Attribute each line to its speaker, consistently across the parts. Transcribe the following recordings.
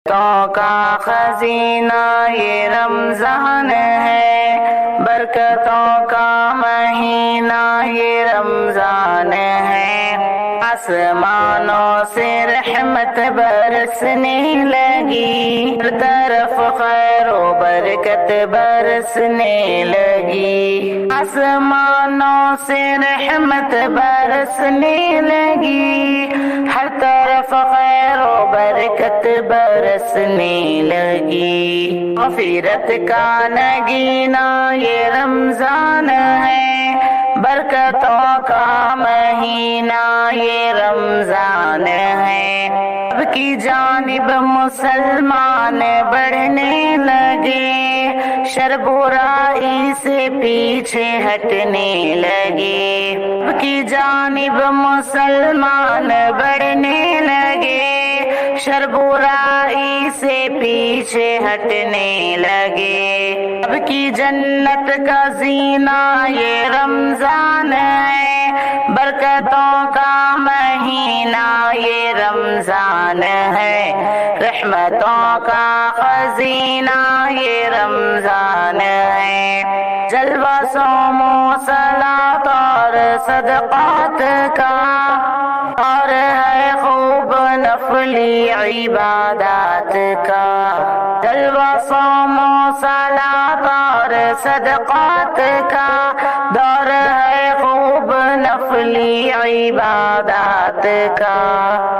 Speaker 1: تو کا خزینہ یہ رمضان ہے، برکتوں کا مہینہ یہ رمضان ہے، آسمانوں سے رحمت برسنے لگی، ہر طرف خیر و برکت برسنے لگی، آسمانوں سے رحمت برسنے لگی، ہر طرف خیر و برکت برسنے لگی، مغفرت کا نگینہ یہ رمضان ہے، برکتوں کا مہینہ یہ رمضان ہے، اب کی جانب مسلمان بڑھنے لگے، شر برائی سے پیچھے ہٹنے لگے، اب کی جانب مسلمان بڑھنے لگے، شر برائی سے پیچھے ہٹنے لگے، اب کی جنت کا زینہ یہ رمضان ہے، برکتوں کا مہینہ یہ رمضان ہے، رحمتوں کا خزینہ یہ رمضان ہے، جلوہ صوم و صلاۃ اور صدقات کا، اور ہے خوب نفلی عبادات کا، جلوہ صوم و صلاۃ اور صدقات کا، دور ہے خوب نفلی عبادات کا،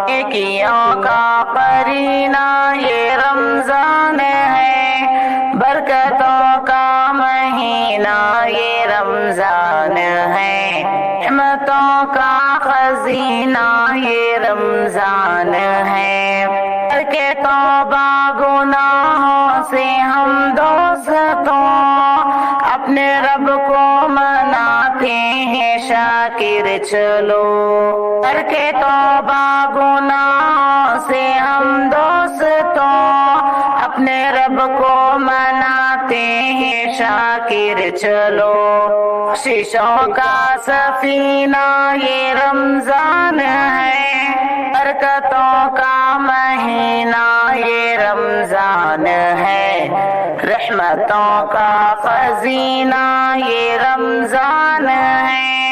Speaker 1: نیکیوں کا قرینہ یہ رمضان ہے، برکتوں کا مہینہ یہ رمضان ہے، رحمتوں کا خزینہ یہ رمضان ہے، کر کے توبہ گناہوں سے ہم دوستوں، اپنے رب کو مناتے ہیں شاکر چلو، کر کے توبہ گناہوں سے ہم دوستوں، اپنے رب کو مناتے ہیں شاکر چلو، بخششوں کا سفینہ یہ رمضان ہے، برکتوں کا مہینہ یہ رمضان ہے، رحمتوں کا خزینہ یہ رمضان ہے۔